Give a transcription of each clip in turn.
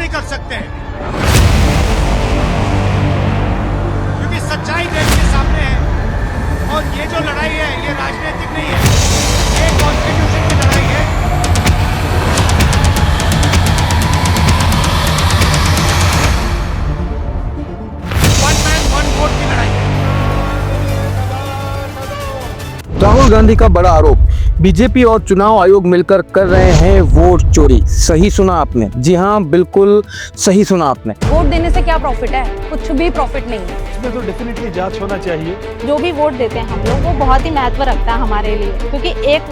नहीं कर सकते हैं, क्योंकि सच्चाई देश के सामने है। और ये जो लड़ाई है ये राजनीतिक नहीं है, ये कॉन्स्टिट्यूशन की लड़ाई है। वन मैन वन वोट की लड़ाई है। राहुल गांधी का बड़ा आरोप, बीजेपी और चुनाव आयोग मिलकर कर रहे हैं वोट चोरी। सही सुना आपने, जी हाँ बिल्कुल सही सुना आपने। वोट देने से क्या प्रॉफिट है? कुछ भी प्रॉफिट नहीं है। इसमें तो डेफिनेटली जांच होना चाहिए। जो भी वोट देते हैं हम लोग, वो बहुत ही महत्व रखता है हमारे लिए, क्योंकि एक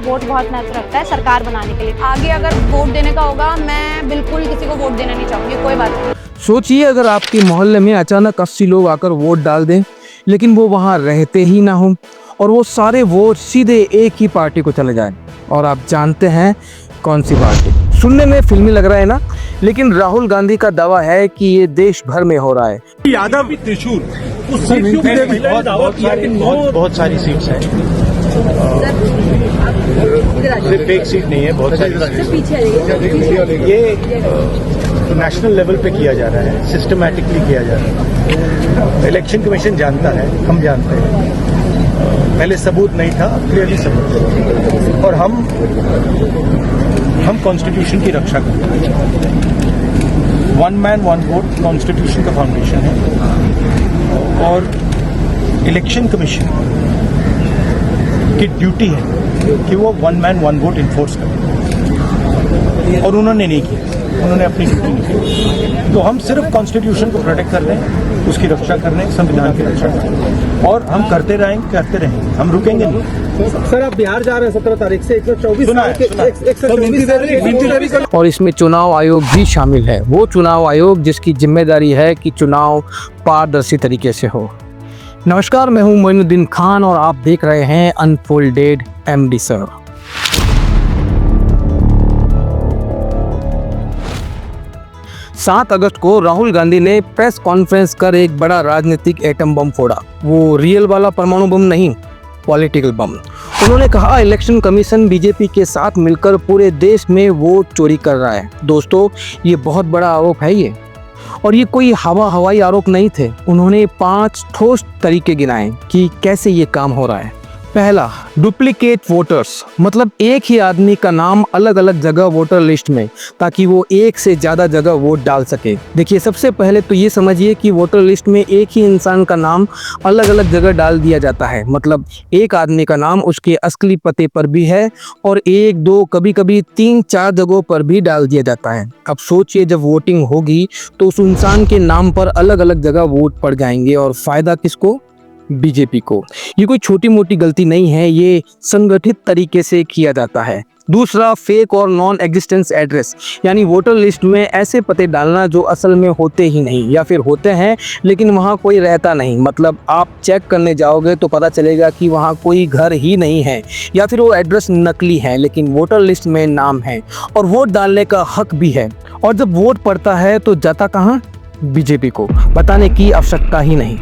वोट बहुत महत्व रखता है सरकार बनाने के लिए। आगे अगर वोट देने का होगा, मैं बिल्कुल किसी को वोट देना नहीं चाहूंगी, कोई बात नहीं। सोचिए अगर आपके मोहल्ले में अचानक 80 लोग आकर वोट डाल दें, लेकिन वो वहाँ रहते ही ना हों और वो सारे वोट सीधे एक ही पार्टी को चले जाएं। और आप जानते हैं कौन सी पार्टी? सुनने में फिल्मी लग रहा है ना, लेकिन राहुल गांधी का दावा है कि ये देश भर में हो रहा है। यादव त्रिशूल बहुत सारी सीट्स हैं, सिर्फ एक सीट नहीं है, बहुत सारी सीट। ये नेशनल लेवल पे किया जा रहा है, सिस्टमैटिकली किया जा रहा है। इलेक्शन कमीशन जानता है, हम जानते हैं। पहले सबूत नहीं था, क्लियरली सबूत है। और हम कॉन्स्टिट्यूशन की रक्षा करते हैं। One man one vote constitution का फाउंडेशन है और इलेक्शन कमीशन की ड्यूटी है कि वो one man one vote enforce करे, और उन्होंने नहीं किया, उन्होंने अपनी ड्यूटी नहीं की। तो हम सिर्फ कॉन्स्टिट्यूशन को प्रोटेक्ट कर रहे हैं, उसकी रक्षा कर रहे हैं, संविधान की रक्षा कर रहे हैं, और हम करते रहेंगे, हम रुकेंगे नहीं। सर आप बिहार जा रहे हैं 17 तारीख से, 124 और इसमें चुनाव आयोग भी शामिल है, वो चुनाव आयोग जिसकी जिम्मेदारी है कि चुनाव पारदर्शी तरीके से हो। नमस्कार, मैं हूं मोइनुद्दीन खान और आप देख रहे हैं अनफोल्डेड एमडी सर। सात अगस्त को राहुल गांधी ने प्रेस कॉन्फ्रेंस कर एक बड़ा राजनीतिक एटम बम फोड़ा। वो रियल वाला परमाणु बम नहीं, पॉलिटिकल बम। उन्होंने कहा इलेक्शन कमीशन बीजेपी के साथ मिलकर पूरे देश में वोट चोरी कर रहा है। दोस्तों, ये बहुत बड़ा आरोप है ये, और ये कोई हवाई आरोप नहीं थे। उन्होंने 5 ठोस तरीके गिनाए कि कैसे ये काम हो रहा है। पहला, डुप्लीकेट वोटर्स, मतलब एक ही आदमी का नाम अलग अलग जगह वोटर लिस्ट में, ताकि वो एक से ज़्यादा जगह वोट डाल सके। देखिए, सबसे पहले तो ये समझिए कि वोटर लिस्ट में एक ही इंसान का नाम अलग अलग जगह डाल दिया जाता है। मतलब एक आदमी का नाम उसके असली पते पर भी है और 1, 2, कभी कभी 3, 4 जगहों पर भी डाल दिया जाता है। अब सोचिए, जब वोटिंग होगी तो उस इंसान के नाम पर अलग अलग जगह वोट पड़ जाएंगे, और फायदा किसको? बीजेपी को। ये कोई छोटी मोटी गलती नहीं है, ये संगठित तरीके से किया जाता है। दूसरा, फेक और नॉन एग्जिस्टेंस एड्रेस, यानी वोटर लिस्ट में ऐसे पते डालना जो असल में होते ही नहीं, या फिर होते हैं लेकिन वहाँ कोई रहता नहीं। मतलब आप चेक करने जाओगे तो पता चलेगा कि वहाँ कोई घर ही नहीं है, या फिर वो एड्रेस नकली है लेकिन वोटर लिस्ट में नाम है और वोट डालने का हक भी है। और जब वोट पड़ता है तो जाता कहाँ? बीजेपी को। बताने की आवश्यकता ही नहीं।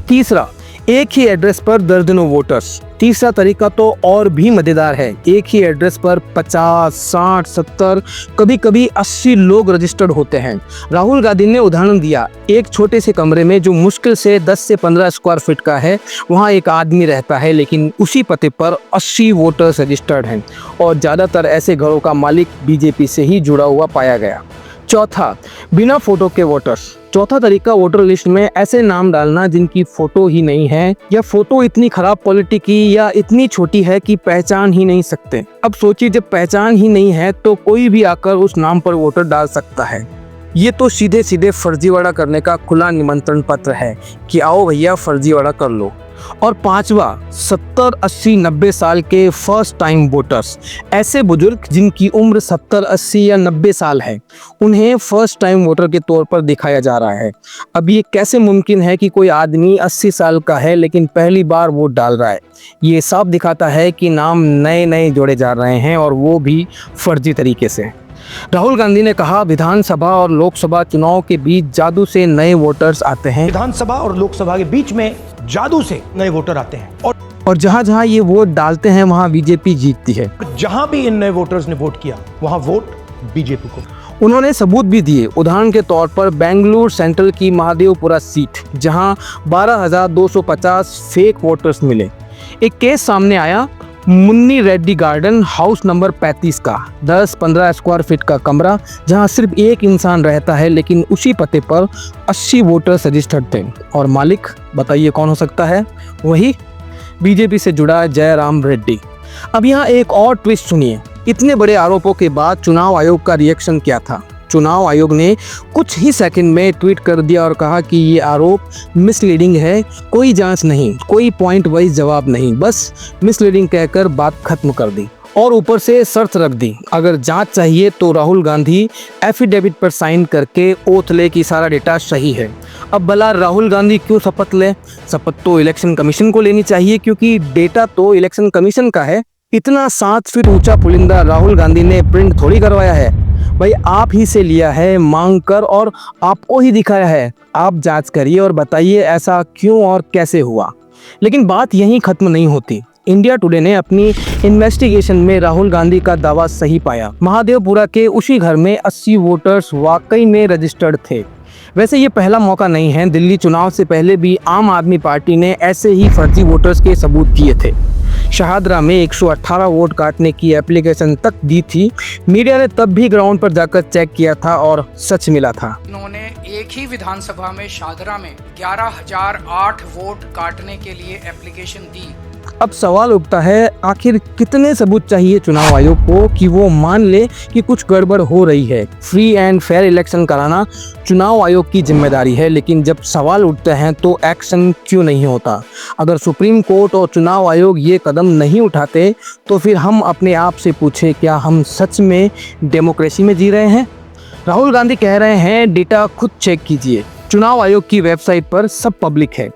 तीसरा, एक ही एड्रेस पर दर्जनों वोटर्स। तीसरा तरीका तो और भी मजेदार है। एक ही एड्रेस पर 50, 60, 70, कभी कभी 80 लोग रजिस्टर्ड होते हैं। राहुल गांधी ने उदाहरण दिया, एक छोटे से कमरे में जो मुश्किल से 10 से 15 स्क्वायर फीट का है, वहाँ एक आदमी रहता है, लेकिन उसी पते पर 80 वोटर्स रजिस्टर्ड हैं, और ज़्यादातर ऐसे घरों का मालिक बीजेपी से ही जुड़ा हुआ पाया गया। चौथा, बिना फोटो के वोटर्स। चौथा तरीका, वोटर लिस्ट में ऐसे नाम डालना जिनकी फोटो ही नहीं है, या फोटो इतनी खराब क्वालिटी की या इतनी छोटी है कि पहचान ही नहीं सकते। अब सोचिए, जब पहचान ही नहीं है तो कोई भी आकर उस नाम पर वोटर डाल सकता है। ये तो सीधे सीधे फर्जीवाड़ा करने का खुला निमंत्रण पत्र है कि आओ भैया फर्जीवाड़ा कर लो। और पांचवा, 70, 80, 90 साल के फर्स्ट टाइम वोटर्स, ऐसे बुजुर्ग जिनकी उम्र 70, 80 या 90 साल है, उन्हें फर्स्ट टाइम वोटर के तौर पर दिखाया जा रहा है। अब ये कैसे मुमकिन है कि कोई आदमी 80 साल का है लेकिन पहली बार वोट डाल रहा है? ये साफ दिखाता है कि नाम नए नए जोड़े जा रहे हैं, और वो भी फर्जी तरीके से। राहुल गांधी ने कहा विधानसभा और लोकसभा चुनाव के बीच जादू से नए वोटर्स आते हैं। विधानसभा और लोकसभा के बीच में जादू से नए वोटर आते हैं, और जहां जहां ये वोट डालते हैं वहां बीजेपी जीतती है। जहां भी इन नए वोटर्स ने वोट किया वहां वोट बीजेपी को। उन्होंने सबूत भी दिए। उदाहरण के तौर पर बेंगलुरु सेंट्रल की महादेवपुरा सीट, जहां 12,250 फेक वोटर्स मिले। एक केस सामने आया Munni Reddy garden house number 35 का, 10-15 स्क्वायर फीट का कमरा, जहां सिर्फ एक इंसान रहता है, लेकिन उसी पते पर 80 वोटर्स रजिस्टर्ड थे। और मालिक बताइए कौन हो सकता है? वही बीजेपी से जुड़ा जयराम रेड्डी। अब यहाँ एक और ट्विस्ट सुनिए। इतने बड़े आरोपों के बाद चुनाव आयोग का रिएक्शन क्या था? चुनाव आयोग ने कुछ ही सेकंड में ट्वीट कर दिया और कहा कि ये आरोप मिसलीडिंग है, कोई जांच नहीं, कोई पॉइंट वाइज जवाब नहीं, बस मिसलीडिंग कहकर बात खत्म कर दी। और ऊपर से शर्त रख दी, अगर जांच चाहिए तो राहुल गांधी एफिडेविट पर साइन करके ओथ ले कि सारा डेटा सही है। अब भला राहुल गांधी क्यों शपथ ले? शपथ तो इलेक्शन कमीशन को लेनी चाहिए, क्योंकि डेटा तो इलेक्शन कमीशन का है। इतना 7 फीट ऊंचा पुलिंदा राहुल गांधी ने प्रिंट थोड़ी करवाया है भाई, आप ही से लिया है मांग कर और आपको ही दिखाया है। आप जांच करिए और बताइए ऐसा क्यों और कैसे हुआ। लेकिन बात यहीं खत्म नहीं होती। इंडिया टुडे ने अपनी इन्वेस्टिगेशन में राहुल गांधी का दावा सही पाया। महादेवपुरा के उसी घर में 80 वोटर्स वाकई में रजिस्टर्ड थे। वैसे ये पहला मौका नहीं है, दिल्ली चुनाव से पहले भी आम आदमी पार्टी ने ऐसे ही फर्जी वोटर्स के सबूत दिए थे। शाहदरा में 118 वोट काटने की एप्लीकेशन तक दी थी। मीडिया ने तब भी ग्राउंड पर जाकर चेक किया था और सच मिला था। उन्होंने एक ही विधानसभा में शाहदरा में 11,008 वोट काटने के लिए एप्लीकेशन दी। अब सवाल उठता है, आखिर कितने सबूत चाहिए चुनाव आयोग को कि वो मान ले कि कुछ गड़बड़ हो रही है? फ्री एंड फेयर इलेक्शन कराना चुनाव आयोग की जिम्मेदारी है, लेकिन जब सवाल उठते हैं तो एक्शन क्यों नहीं होता? अगर सुप्रीम कोर्ट और चुनाव आयोग ये कदम नहीं उठाते तो फिर हम अपने आप से पूछे, क्या हम सच में डेमोक्रेसी में जी रहे हैं? राहुल गांधी कह रहे हैं डेटा खुद चेक कीजिए, चुनाव आयोग की वेबसाइट पर सब पब्लिक है।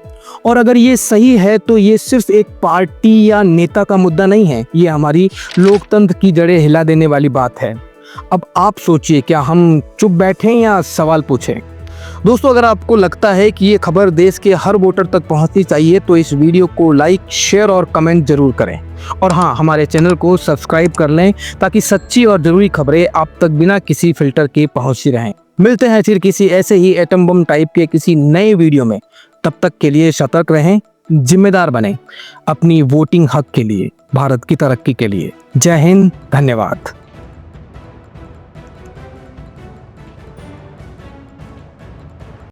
और अगर ये सही है तो ये सिर्फ एक पार्टी या नेता का मुद्दा नहीं है, ये हमारी लोकतंत्र की जड़ें हिला देने वाली बात है। अब आप सोचिए, क्या हम चुप बैठें या सवाल पूछें? दोस्तों, अगर आपको लगता है कि ये खबर देश के हर वोटर तक पहुंचनी चाहिए तो इस वीडियो को लाइक, शेयर और कमेंट जरूर करें। और हाँ, हमारे चैनल को सब्सक्राइब कर लें ताकि सच्ची और जरूरी खबरें आप तक बिना किसी फिल्टर के पहुंचती रहें। मिलते हैं फिर किसी ऐसे ही एटम बम टाइप के किसी नए वीडियो में। तब तक के लिए सतर्क रहें, जिम्मेदार बनें अपनी वोटिंग हक के लिए, भारत की तरक्की के लिए। जय हिंद, धन्यवाद।